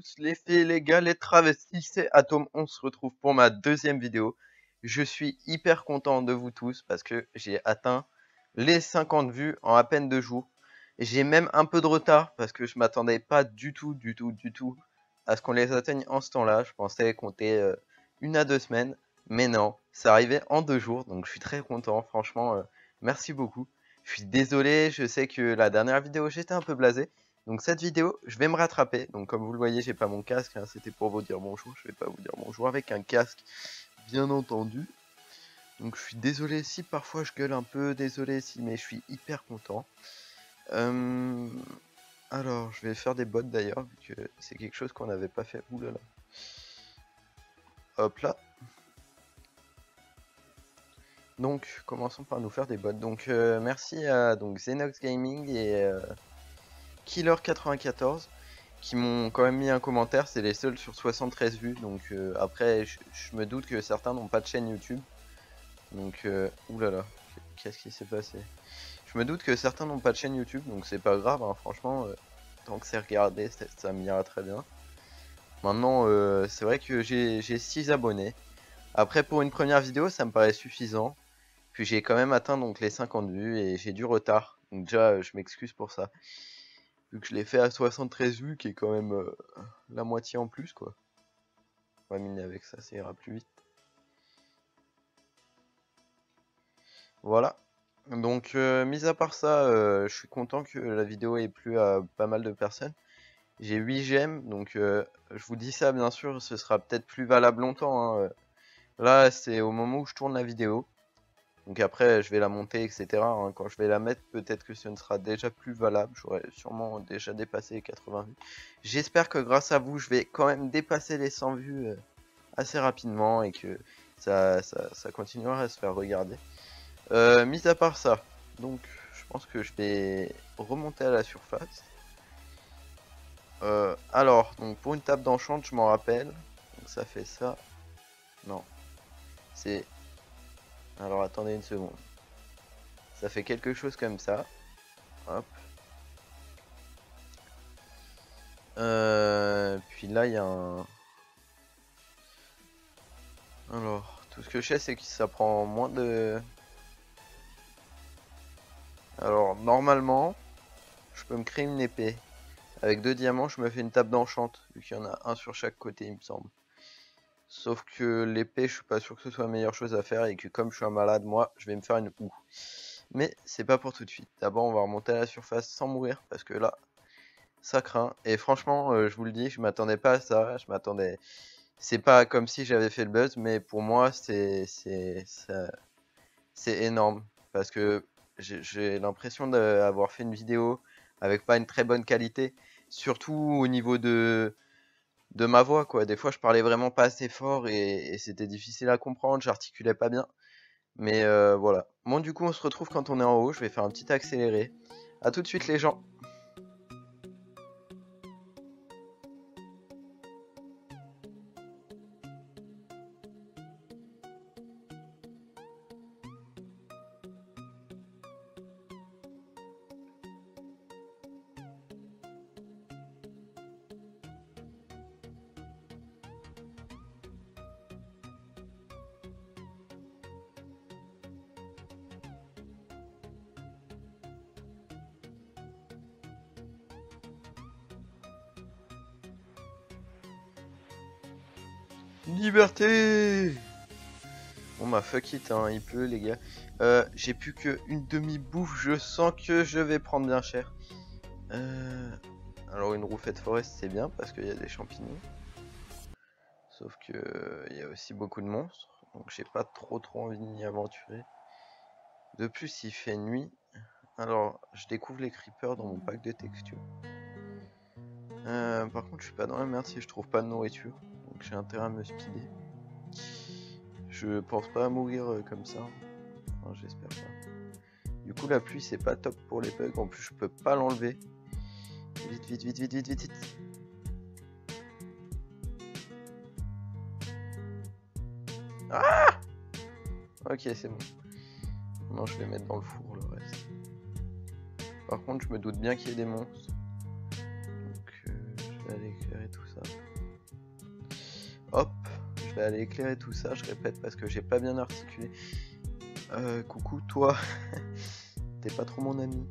tous les filles, les gars, les travestis, c'est Atome, on se retrouve pour ma deuxième vidéo. Je suis hyper content de vous tous parce que j'ai atteint les 50 vues en à peine 2 jours. J'ai même un peu de retard parce que je m'attendais pas du tout à ce qu'on les atteigne en ce temps-là. Je pensais compter 1 à 2 semaines, mais non, c'est arrivé en 2 jours, donc je suis très content, franchement, merci beaucoup. Je suis désolé, je sais que la dernière vidéo j'étais un peu blasé. Donc cette vidéo, je vais me rattraper. Donc comme vous le voyez, j'ai pas mon casque, hein, c'était pour vous dire bonjour. Je vais pas vous dire bonjour avec un casque, bien entendu. Donc je suis désolé si parfois je gueule un peu, désolé si, mais je suis hyper content. Alors, je vais faire des bots d'ailleurs, vu que c'est quelque chose qu'on n'avait pas fait. Ouh là là. Hop là. Donc, commençons par nous faire des bots. Donc, merci à donc, Xenox Gaming et Killer94 qui m'ont quand même mis un commentaire. C'est les seuls sur 73 vues. Donc, après, je me doute que certains n'ont pas de chaîne YouTube. Donc, oulala, qu'est-ce qui s'est passé? Je me doute que certains n'ont pas de chaîne YouTube. Donc, c'est pas grave, hein, franchement, tant que c'est regardé, ça m'ira très bien. Maintenant, c'est vrai que j'ai 6 abonnés. Après, pour une première vidéo, ça me paraît suffisant. Puis j'ai quand même atteint donc les 50 vues et j'ai du retard. Donc déjà, je m'excuse pour ça. Vu que je l'ai fait à 73 vues, qui est quand même la moitié en plus, quoi. On va miner avec ça, ça ira plus vite. Voilà. Donc, mis à part ça, je suis content que la vidéo ait plu à pas mal de personnes. J'ai 8 j'aime, donc je vous dis ça, bien sûr, ce sera peut-être plus valable longtemps, hein. Là, c'est au moment où je tourne la vidéo. Donc après, je vais la monter, etc. hein. Quand je vais la mettre, peut-être que ce ne sera déjà plus valable. J'aurai sûrement déjà dépassé les 80 vues. J'espère que grâce à vous, je vais quand même dépasser les 100 vues assez rapidement et que ça continuera à se faire regarder. Mis à part ça, donc je pense que je vais remonter à la surface. Alors, donc pour une table d'enchant, je m'en rappelle. Donc ça fait ça. Non. C'est... Alors attendez une seconde. Ça fait quelque chose comme ça. Hop. Puis là, il y a un... Alors, tout ce que je sais, c'est que ça prend moins de... Alors, normalement, je peux me créer une épée. Avec 2 diamants, je me fais une table d'enchante, vu qu'il y en a un sur chaque côté, il me semble. Sauf que l'épée, je suis pas sûr que ce soit la meilleure chose à faire, et que comme je suis un malade, moi, je vais me faire une houe. Mais c'est pas pour tout de suite. D'abord, on va remonter à la surface sans mourir, parce que là, ça craint. Et franchement, je vous le dis, je m'attendais pas à ça. Je m'attendais... C'est pas comme si j'avais fait le buzz, mais pour moi, c'est énorme. Parce que j'ai l'impression d'avoir fait une vidéo avec pas une très bonne qualité. Surtout au niveau de ma voix, quoi. Des fois, je parlais vraiment pas assez fort et c'était difficile à comprendre. J'articulais pas bien. Mais voilà. Bon, du coup, on se retrouve quand on est en haut. Je vais faire un petit accéléré. A tout de suite, les gens. Liberté! Bon bah fuck it, hein, il pleut les gars. J'ai plus qu'une demi-bouffe, je sens que je vais prendre bien cher. Alors une roufette forest c'est bien parce qu'il y a des champignons. Sauf que il y a aussi beaucoup de monstres, donc j'ai pas trop envie de m'y aventurer. De plus il fait nuit. Alors je découvre les creepers dans mon pack de textures. Par contre je suis pas dans la merde si je trouve pas de nourriture, donc j'ai intérêt à me speeder. Je pense pas à mourir comme ça. Enfin, j'espère pas. Du coup la pluie c'est pas top pour les bugs, en plus je peux pas l'enlever. Vite, vite, vite, vite, vite, vite, vite. Ah! Ok, c'est bon. Non, je vais mettre dans le four le reste. Par contre, je me doute bien qu'il y ait des monstres. Donc, je vais aller éclairer éclairer tout ça. Hop, je vais aller éclairer tout ça, je répète parce que j'ai pas bien articulé. Coucou toi, t'es pas trop mon ami.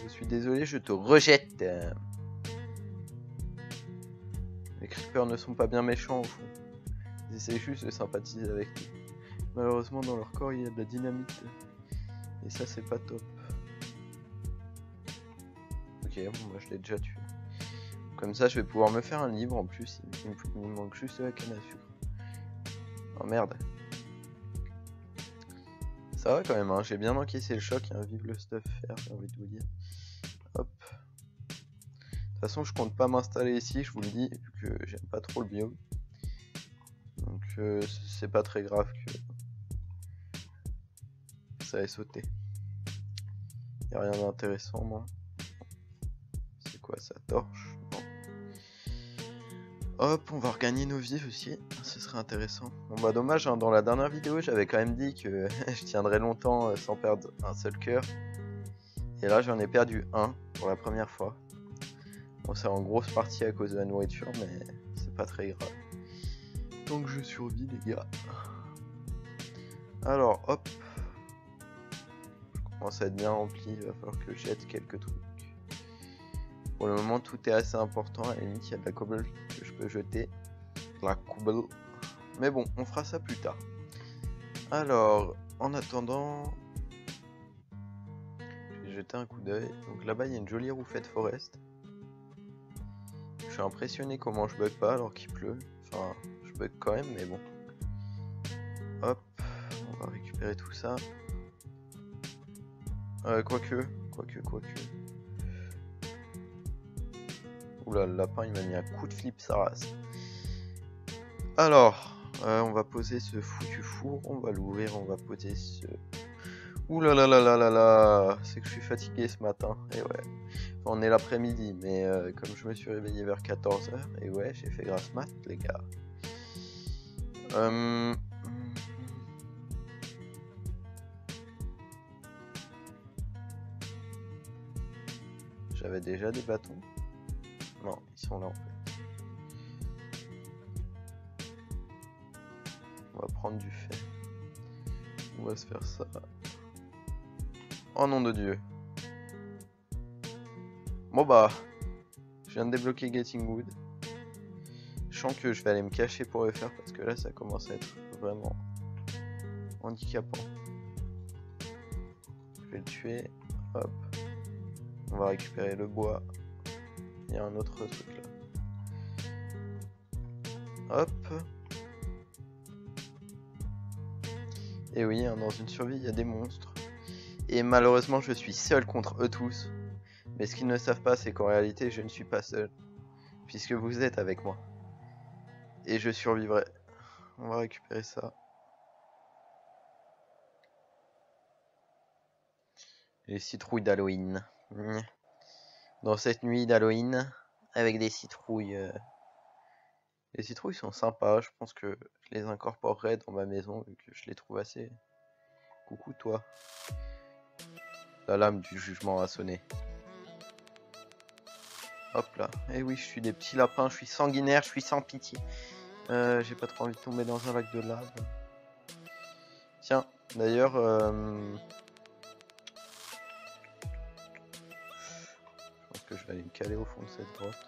Je suis désolé, je te rejette. Les creepers ne sont pas bien méchants au fond. Ils essaient juste de sympathiser avec nous. Malheureusement dans leur corps il y a de la dynamite. Et ça c'est pas top. Ok, bon moi je l'ai déjà tué. Comme ça je vais pouvoir me faire un livre en plus. Il me manque juste la canne à sucre. Oh merde. Ça va quand même, hein. J'ai bien encaissé le choc, hein. Vive le stuff faire, j'ai envie de vous dire. Hop. De toute façon je compte pas m'installer ici, je vous le dis, vu que j'aime pas trop le biome. Donc c'est pas très grave que ça ait sauté. Y'a rien d'intéressant moi. C'est quoi ça, torche? Non. Hop, on va regagner nos vies aussi, ce serait intéressant. Bon bah dommage, hein, dans la dernière vidéo j'avais quand même dit que je tiendrais longtemps sans perdre un seul cœur. Et là j'en ai perdu un pour la première fois. Bon c'est en grosse partie à cause de la nourriture mais c'est pas très grave. Donc je survis les gars. Alors hop. Je commence à être bien rempli, il va falloir que je jette quelques trucs. Pour le moment tout est assez important, à la limite il y a de la cobble que je peux jeter. La cobble. Mais bon, on fera ça plus tard. Alors, en attendant, je vais jeter un coup d'œil. Donc là-bas il y a une jolie roufette forest. Je suis impressionné comment je bug pas alors qu'il pleut. Enfin, je bug quand même, mais bon. Hop, on va récupérer tout ça. Quoique. Oula, le lapin il m'a mis un coup de flip sa race. Alors, on va poser ce foutu four, on va l'ouvrir, on va poser ce... Oula là là là là là, c'est que je suis fatigué ce matin, et ouais. Enfin, on est l'après-midi, mais comme je me suis réveillé vers 14 h, et ouais, j'ai fait grasse mat les gars. J'avais déjà des bâtons. Non, ils sont là en fait. On va prendre du fer. On va se faire ça. Oh nom de Dieu. Bon bah, je viens de débloquer Getting Wood. Je sens que je vais aller me cacher pour le faire parce que là ça commence à être vraiment handicapant. Je vais le tuer. Hop. On va récupérer le bois. Il y a un autre truc là. Hop. Et oui, hein, dans une survie, il y a des monstres. Et malheureusement, je suis seul contre eux tous. Mais ce qu'ils ne savent pas, c'est qu'en réalité, je ne suis pas seul. Puisque vous êtes avec moi. Et je survivrai. On va récupérer ça. Les citrouilles d'Halloween. Dans cette nuit d'Halloween, avec des citrouilles. Les citrouilles sont sympas, je pense que je les incorporerai dans ma maison vu que je les trouve assez... Coucou toi. La lame du jugement a sonné. Hop là. Eh oui, je suis des petits lapins, je suis sanguinaire, je suis sans pitié. J'ai pas trop envie de tomber dans un lac de lave. Tiens, d'ailleurs... Je pense que je vais aller me caler au fond de cette grotte.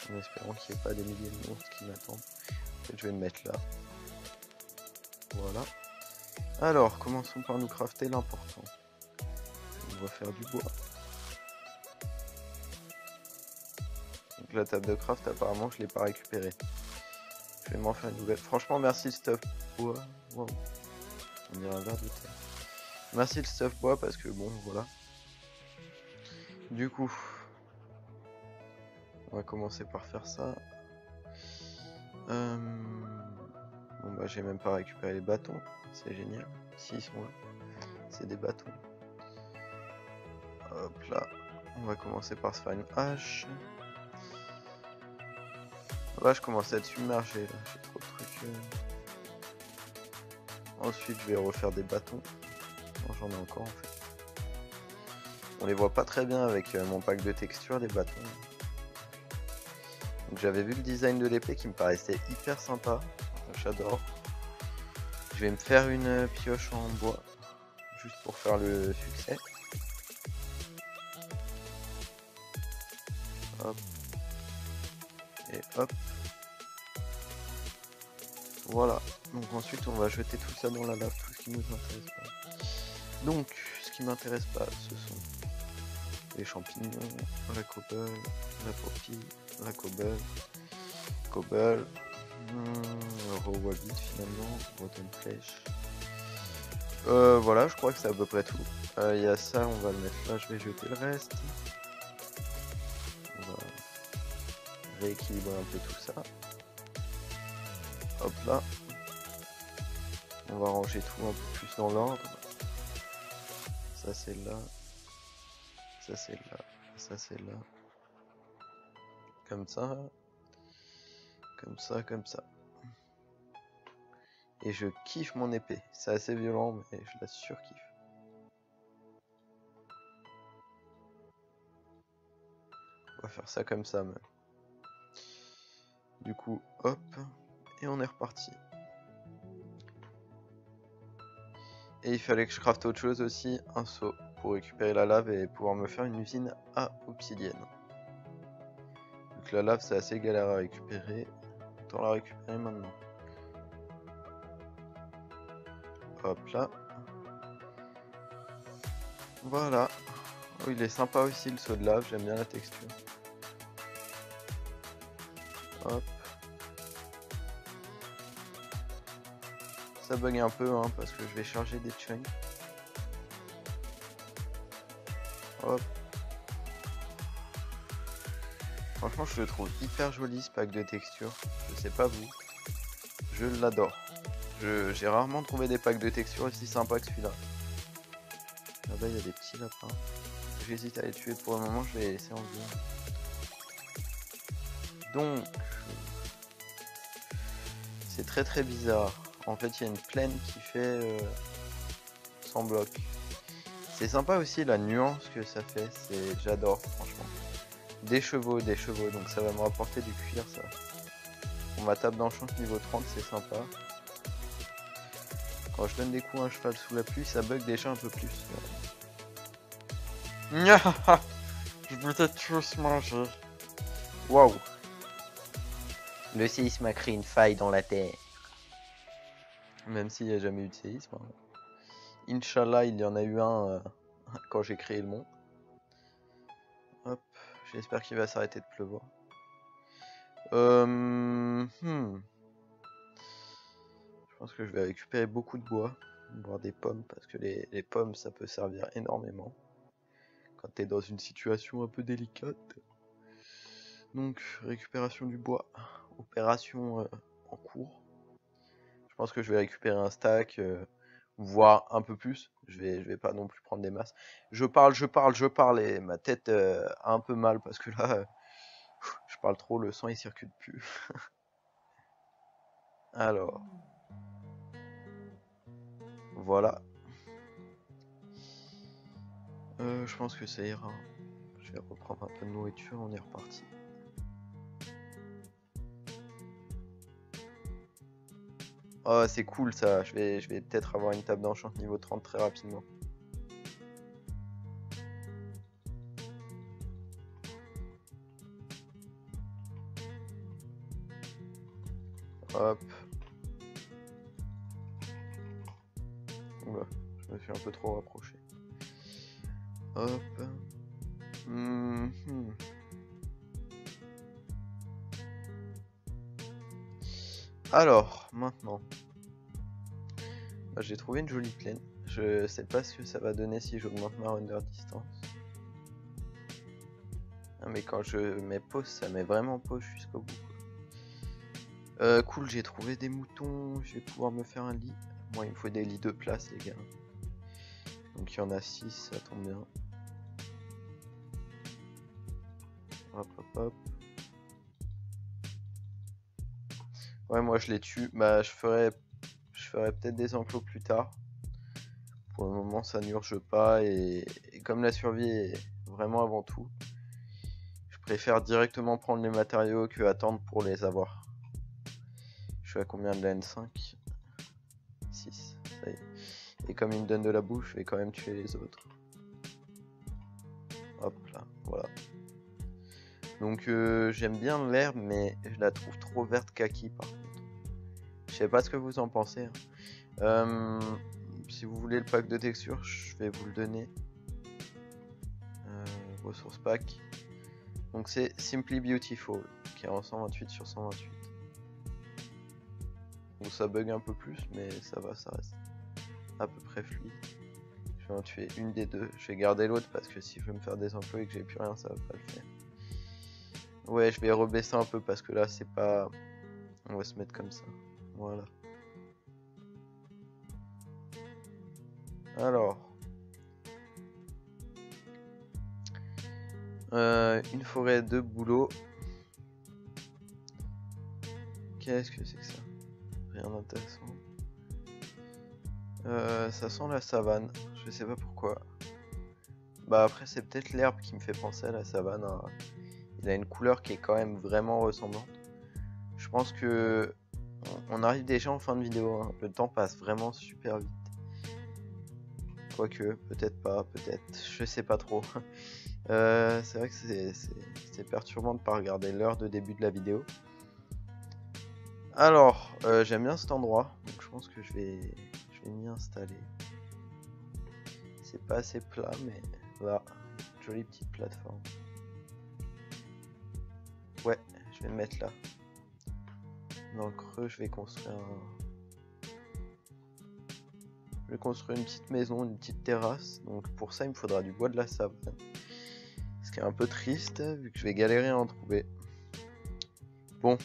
En espérant qu'il n'y ait pas des milliers de monstres qui m'attendent. Je vais me mettre là. Voilà. Alors, commençons par nous crafter l'important. On va faire du bois. Donc la table de craft, apparemment, je l'ai pas récupérée. Je vais m'en faire une nouvelle. Franchement, merci le stuff bois. Wow. On dirait un verre de terre. Merci le stuff bois parce que bon, voilà. Du coup, on va commencer par faire ça. Bon bah j'ai même pas récupéré les bâtons, c'est génial. Si ils sont là, c'est des bâtons. Hop là, on va commencer par se faire une hache. Là je commence à être submergé, là j'ai trop de trucs. Ensuite je vais refaire des bâtons. J'en ai encore en fait. On les voit pas très bien avec mon pack de texture, les bâtons. Donc j'avais vu le design de l'épée qui me paraissait hyper sympa. J'adore. Je vais me faire une pioche en bois. Juste pour faire le succès. Hop. Et hop. Voilà. Donc ensuite on va jeter tout ça dans la lave, tout ce qui nous intéresse pas. Donc ce qui m'intéresse pas, ce sont les champignons, la cobble, la poppy, la cobble, rewabit finalement, rotten flèche. Voilà, je crois que c'est à peu près tout. Il y a ça, on va le mettre là, je vais jeter le reste. On va rééquilibrer un peu tout ça. Hop là. On va ranger tout un peu plus dans l'ordre. Ça c'est là. Ça c'est là. Ça c'est là. Comme ça. Comme ça, comme ça. Et je kiffe mon épée. C'est assez violent, mais je la surkiffe. On va faire ça comme ça même. Du coup, hop. Et on est reparti. Et il fallait que je crafte autre chose aussi, un seau, pour récupérer la lave et pouvoir me faire une usine à obsidienne. Donc la lave c'est assez galère à récupérer, autant la récupérer maintenant. Hop là. Voilà. Oh, il est sympa aussi le seau de lave, j'aime bien la texture. Hop. Ça bug un peu hein, parce que je vais charger des chunks. Hop. Franchement je le trouve hyper joli ce pack de texture. Je sais pas vous. Je l'adore. J'ai rarement trouvé des packs de texture aussi sympas que celui-là. Là-bas il y a des petits lapins. J'hésite à les tuer pour le moment, je vais les laisser en vie. Donc c'est très très bizarre. En fait il y a une plaine qui fait 100 blocs. C'est sympa aussi la nuance que ça fait, j'adore franchement. Des chevaux, donc ça va me rapporter du cuir ça. Pour ma table d'enchant niveau 30 c'est sympa. Quand je donne des coups à un cheval sous la pluie ça bug déjà un peu plus. Je vous ai tous mangé. Waouh. Le séisme a créé une faille dans la terre. Même s'il n'y a jamais eu de séisme. Hein. Inch'Allah, il y en a eu un quand j'ai créé le monde. Hop, j'espère qu'il va s'arrêter de pleuvoir. Je pense que je vais récupérer beaucoup de bois, voire des pommes, parce que les pommes ça peut servir énormément quand tu es dans une situation un peu délicate. Donc, récupération du bois, opération en cours. Je pense que je vais récupérer un stack, voire un peu plus. Je vais pas non plus prendre des masses. Je parle et ma tête a un peu mal parce que là, je parle trop, le sang il circule plus. Alors, voilà. Je pense que ça ira. Je vais reprendre un peu de nourriture, on est reparti. Oh, c'est cool ça. Je vais peut-être avoir une table d'enchant niveau 30 très rapidement. Hop. Oula, je me suis un peu trop rapproché. Hop. Alors, maintenant. J'ai trouvé une jolie plaine. Je sais pas ce que ça va donner si j'augmente ma render distance. Ah, mais quand je mets pause, ça met vraiment pause jusqu'au bout. Cool, j'ai trouvé des moutons. Je vais pouvoir me faire un lit. Moi, il me faut des lits de place, les gars. Donc il y en a 6, ça tombe bien. Hop, hop, hop. Ouais, moi je les tue. Bah, je ferai peut-être des enclos plus tard. Pour le moment, ça n'urge pas. Et comme la survie est vraiment avant tout, je préfère directement prendre les matériaux que attendre pour les avoir. Je suis à combien de la N5? 6, ça y est. Et comme il me donne de la bouffe, je vais quand même tuer les autres. Hop là, voilà. Donc j'aime bien l'herbe, mais je la trouve trop verte kaki par contre. Je sais pas ce que vous en pensez. Si vous voulez le pack de texture, je vais vous le donner. Ressources pack. Donc c'est Simply Beautiful, qui est en 128 sur 128. Bon, ça bug un peu plus, mais ça va, ça reste à peu près fluide. Je vais en tuer une des deux. Je vais garder l'autre parce que si je veux me faire des emplois et que j'ai plus rien, ça va pas le faire. Ouais, je vais rebaisser un peu parce que là, c'est pas... On va se mettre comme ça. Voilà. Alors... une forêt de bouleau. Qu'est-ce que c'est que ça? Rien d'intéressant. Ça sent la savane. Je sais pas pourquoi. Bah après c'est peut-être l'herbe qui me fait penser à la savane. Hein. Il a une couleur qui est quand même vraiment ressemblante. Je pense que on arrive déjà en fin de vidéo. Hein. Le temps passe vraiment super vite. Quoique, peut-être pas, peut-être. Je sais pas trop. C'est vrai que c'est perturbant de pas regarder l'heure de début de la vidéo. Alors, j'aime bien cet endroit, donc je pense que je vais m'y installer. C'est pas assez plat, mais là, jolie petite plateforme. Ouais, je vais me mettre là. Dans le creux, je vais construire une petite maison, une petite terrasse. Donc pour ça, il me faudra du bois de la savane. Ce qui est un peu triste, vu que je vais galérer à en trouver. Bon.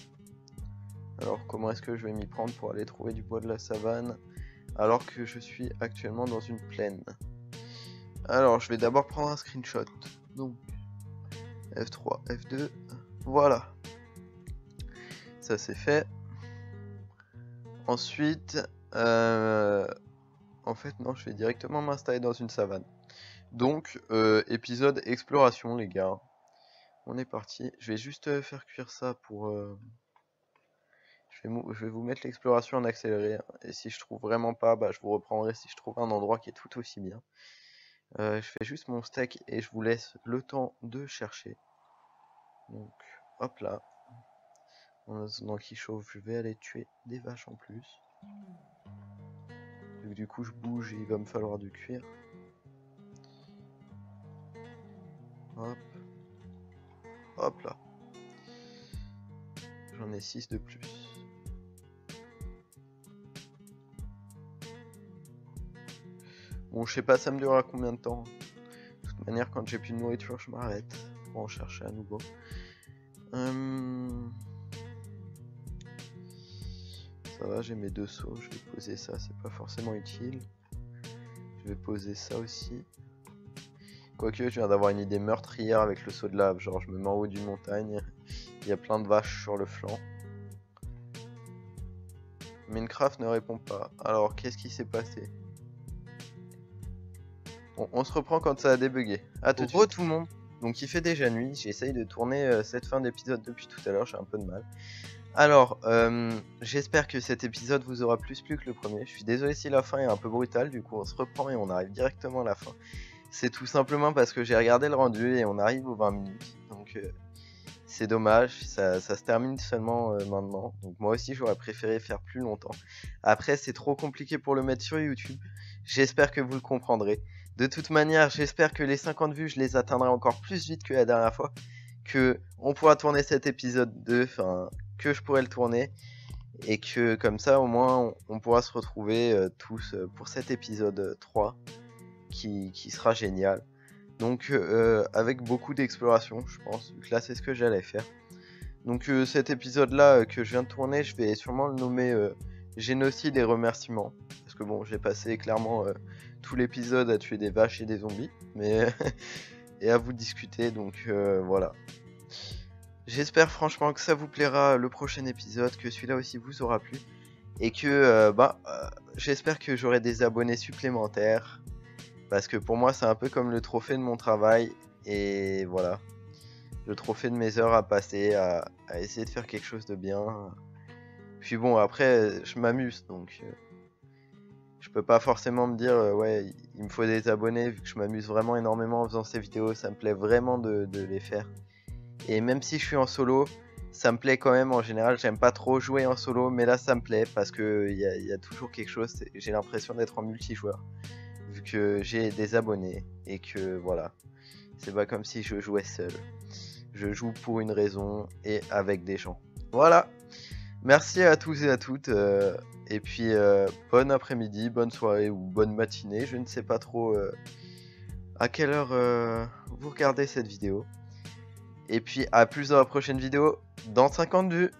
Alors comment est-ce que je vais m'y prendre pour aller trouver du bois de la savane alors que je suis actuellement dans une plaine? Alors je vais d'abord prendre un screenshot. Donc F3, F2, voilà. Ça c'est fait. Ensuite, en fait non, je vais directement m'installer dans une savane. Donc épisode exploration les gars. On est parti. Je vais juste faire cuire ça pour... Je vais vous mettre l'exploration en accéléré. Et si je trouve vraiment pas, bah, je vous reprendrai si je trouve un endroit qui est tout aussi bien. Je fais juste mon steak et je vous laisse le temps de chercher. Donc hop là. En attendant qu'il chauffe, je vais aller tuer des vaches en plus. Donc, du coup je bouge et il va me falloir du cuir. Hop. Hop là. J'en ai 6 de plus. Bon, je sais pas, ça me durera combien de temps. De toute manière, quand j'ai plus de nourriture, je m'arrête pour en chercher à nouveau. Ça va, j'ai mes 2 seaux. Je vais poser ça, c'est pas forcément utile. Je vais poser ça aussi. Quoique, je viens d'avoir une idée meurtrière avec le seau de lave. Genre, je me mets en haut d'une montagne. Il y a plein de vaches sur le flanc. Minecraft ne répond pas. Alors, qu'est-ce qui s'est passé? Bon, on se reprend quand ça a débugué. À tout de suite. Tout le monde. Donc il fait déjà nuit. J'essaye de tourner cette fin d'épisode depuis tout à l'heure. J'ai un peu de mal. Alors, j'espère que cet épisode vous aura plus plu que le premier. Je suis désolé si la fin est un peu brutale. Du coup, on se reprend et on arrive directement à la fin. C'est tout simplement parce que j'ai regardé le rendu et on arrive aux 20 minutes. Donc c'est dommage, ça se termine seulement maintenant. Donc moi aussi j'aurais préféré faire plus longtemps. Après c'est trop compliqué pour le mettre sur YouTube. J'espère que vous le comprendrez. De toute manière, j'espère que les 50 vues, je les atteindrai encore plus vite que la dernière fois. Que on pourra tourner cet épisode 2, enfin que je pourrai le tourner. Et que comme ça au moins on pourra se retrouver tous pour cet épisode 3 qui sera génial. Donc avec beaucoup d'exploration je pense, vu que là c'est ce que j'allais faire. Donc cet épisode là que je viens de tourner, je vais sûrement le nommer génocide et remerciements. Parce que bon, j'ai passé clairement tout l'épisode à tuer des vaches et des zombies. Mais et à vous discuter, donc voilà. J'espère franchement que ça vous plaira le prochain épisode, que celui-là aussi vous aura plu. Et que j'espère que j'aurai des abonnés supplémentaires. Parce que pour moi c'est un peu comme le trophée de mon travail. Et voilà. le trophée de mes heures à passer, à essayer de faire quelque chose de bien. Puis bon, après, je m'amuse, donc je peux pas forcément me dire, ouais, il me faut des abonnés, vu que je m'amuse vraiment énormément en faisant ces vidéos, ça me plaît vraiment de les faire. Et même si je suis en solo, ça me plaît quand même en général, j'aime pas trop jouer en solo, mais là ça me plaît parce que il y a toujours quelque chose, j'ai l'impression d'être en multijoueur, vu que j'ai des abonnés, et que voilà, c'est pas comme si je jouais seul. Je joue pour une raison et avec des gens. Voilà. Merci à tous et à toutes. Et puis, bon après-midi, bonne soirée ou bonne matinée. Je ne sais pas trop à quelle heure vous regardez cette vidéo. Et puis, à plus dans la prochaine vidéo dans 50 vues.